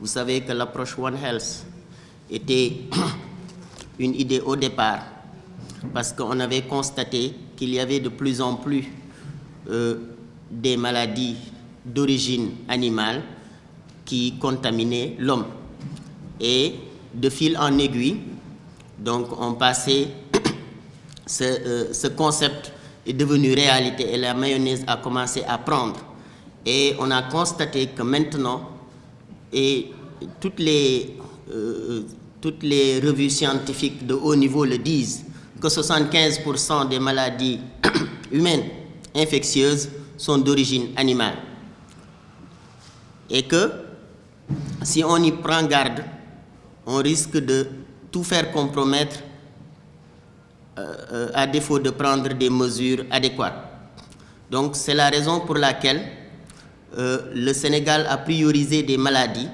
Vous savez que l'approche One Health était une idée au départ, parce qu'on avait constaté qu'il y avait de plus en plus des maladies d'origine animale qui contaminaient l'homme. Et de fil en aiguille, donc on passait, ce concept est devenu réalité et la mayonnaise a commencé à prendre. Et on a constaté que maintenant, et toutes les revues scientifiques de haut niveau le disent, que 75% des maladies humaines infectieuses sont d'origine animale. Et que si on y prend garde, on risque de tout faire compromettre à défaut de prendre des mesures adéquates. Donc c'est la raison pour laquelle le Sénégal a priorisé des maladies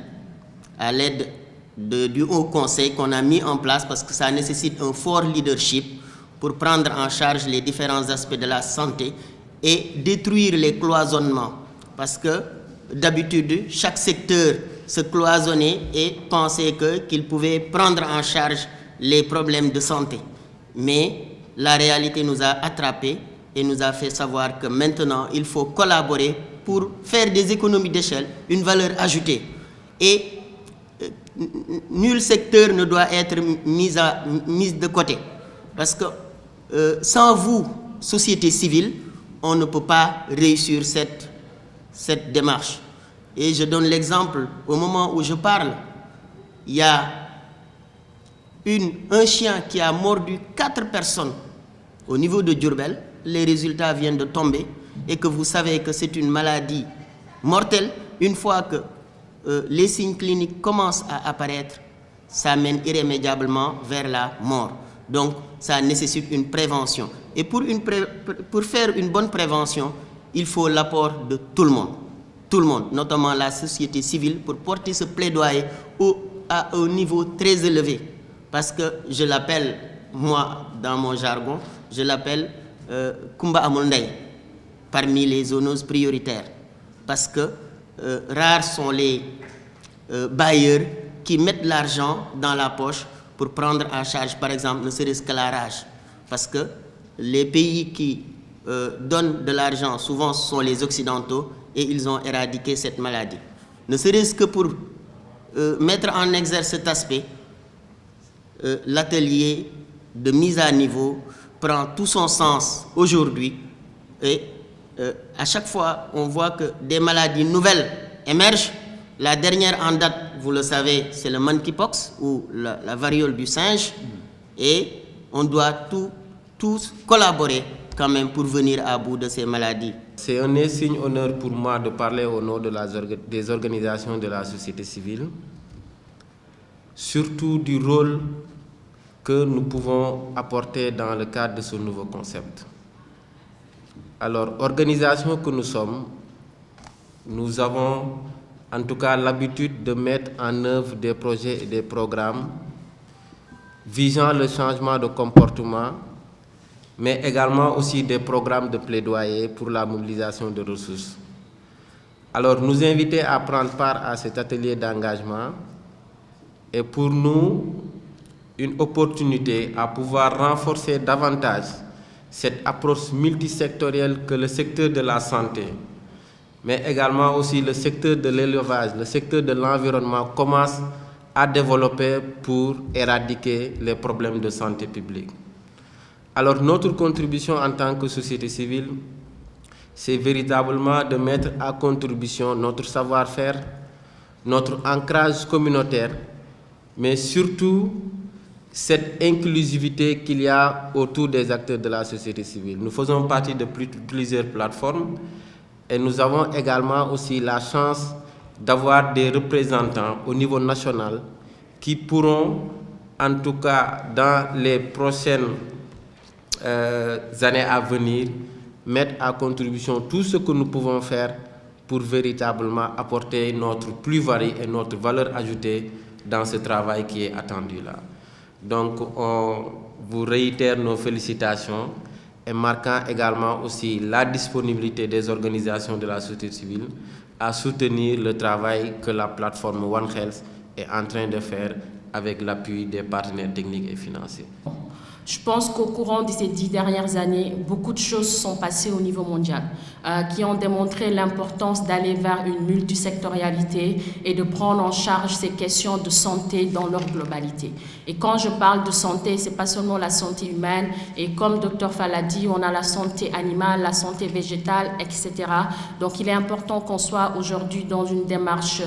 à l'aide du Haut Conseil qu'on a mis en place, parce que ça nécessite un fort leadership pour prendre en charge les différents aspects de la santé et détruire les cloisonnements. Parce que d'habitude, chaque secteur se cloisonnait et pensait qu'il pouvait prendre en charge les problèmes de santé. Mais la réalité nous a attrapés et nous a fait savoir que maintenant, il faut collaborer pour faire des économies d'échelle, une valeur ajoutée. Et nul secteur ne doit être mis de côté. Parce que sans vous, société civile, on ne peut pas réussir cette démarche. Et je donne l'exemple, au moment où je parle, il y a un chien qui a mordu 4 personnes au niveau de Diourbel. Les résultats viennent de tomber et que vous savez que c'est une maladie mortelle. Une fois que les signes cliniques commencent à apparaître, ça mène irrémédiablement vers la mort. Donc, ça nécessite une prévention. Et pour faire une bonne prévention, il faut l'apport de tout le monde. Tout le monde, notamment la société civile, pour porter ce plaidoyer à un niveau très élevé. Parce que je l'appelle, moi, dans mon jargon, je l'appelle Kumba Amundai, parmi les zoonoses prioritaires. Parce que rares sont les bailleurs qui mettent l'argent dans la poche pour prendre en charge, par exemple, ne serait-ce que la rage. Parce que les pays qui donnent de l'argent, souvent ce sont les Occidentaux, et ils ont éradiqué cette maladie. Ne serait-ce que pour mettre en exergue cet aspect, l'atelier de mise à niveau prend tout son sens aujourd'hui. Et à chaque fois, on voit que des maladies nouvelles émergent. La dernière en date, vous le savez, c'est le monkeypox ou la variole du singe. Et on doit tous collaborer quand même pour venir à bout de ces maladies. C'est un insigne honneur pour moi de parler au nom des organisations de la société civile, surtout du rôle que nous pouvons apporter dans le cadre de ce nouveau concept. Alors, organisation que nous sommes, nous avons en tout cas l'habitude de mettre en œuvre des projets et des programmes visant le changement de comportement, mais également aussi des programmes de plaidoyer pour la mobilisation de ressources. Alors, nous inviter à prendre part à cet atelier d'engagement est pour nous une opportunité à pouvoir renforcer davantage cette approche multisectorielle que le secteur de la santé, mais également aussi le secteur de l'élevage, le secteur de l'environnement commence à développer pour éradiquer les problèmes de santé publique. Alors notre contribution en tant que société civile, c'est véritablement de mettre à contribution notre savoir-faire, notre ancrage communautaire, mais surtout cette inclusivité qu'il y a autour des acteurs de la société civile. Nous faisons partie de plusieurs plateformes et nous avons également aussi la chance d'avoir des représentants au niveau national qui pourront, en tout cas dans les prochaines années à venir, mettre à contribution tout ce que nous pouvons faire pour véritablement apporter notre plus-value et notre valeur ajoutée dans ce travail qui est attendu là. Donc, on vous réitère nos félicitations et marquant également aussi la disponibilité des organisations de la société civile à soutenir le travail que la plateforme One Health est en train de faire avec l'appui des partenaires techniques et financiers. Je pense qu'au courant de ces 10 dernières années, beaucoup de choses sont passées au niveau mondial, qui ont démontré l'importance d'aller vers une multisectorialité et de prendre en charge ces questions de santé dans leur globalité. Et quand je parle de santé, ce n'est pas seulement la santé humaine, et comme Dr Fall a dit, on a la santé animale, la santé végétale, etc. Donc il est important qu'on soit aujourd'hui dans une démarche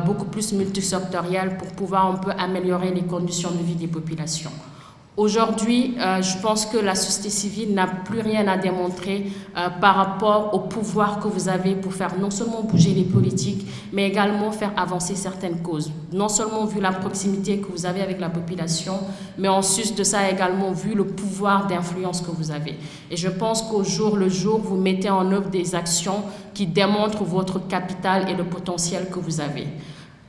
beaucoup plus multisectorielle pour pouvoir un peu améliorer les conditions de vie des populations. Aujourd'hui, je pense que la société civile n'a plus rien à démontrer par rapport au pouvoir que vous avez pour faire non seulement bouger les politiques, mais également faire avancer certaines causes. Non seulement vu la proximité que vous avez avec la population, mais en sus de ça également vu le pouvoir d'influence que vous avez. Et je pense qu'au jour le jour, vous mettez en œuvre des actions qui démontrent votre capital et le potentiel que vous avez.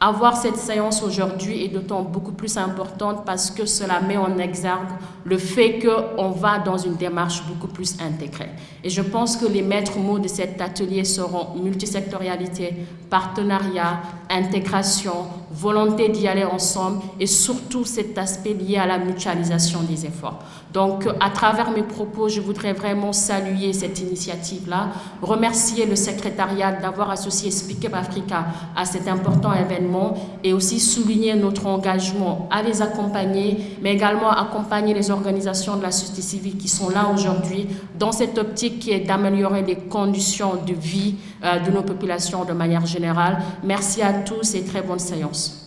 Avoir cette séance aujourd'hui est d'autant beaucoup plus importante parce que cela met en exergue le fait qu'on va dans une démarche beaucoup plus intégrée. Et je pense que les maîtres mots de cet atelier seront multisectorialité, partenariat, intégration, volonté d'y aller ensemble et surtout cet aspect lié à la mutualisation des efforts. Donc, à travers mes propos, je voudrais vraiment saluer cette initiative-là, remercier le secrétariat d'avoir associé Speak Up Africa à cet important événement et aussi souligner notre engagement à les accompagner, mais également accompagner les organisations de la société civile qui sont là aujourd'hui dans cette optique qui est d'améliorer les conditions de vie de nos populations de manière générale. Merci à tous et très bonne séance.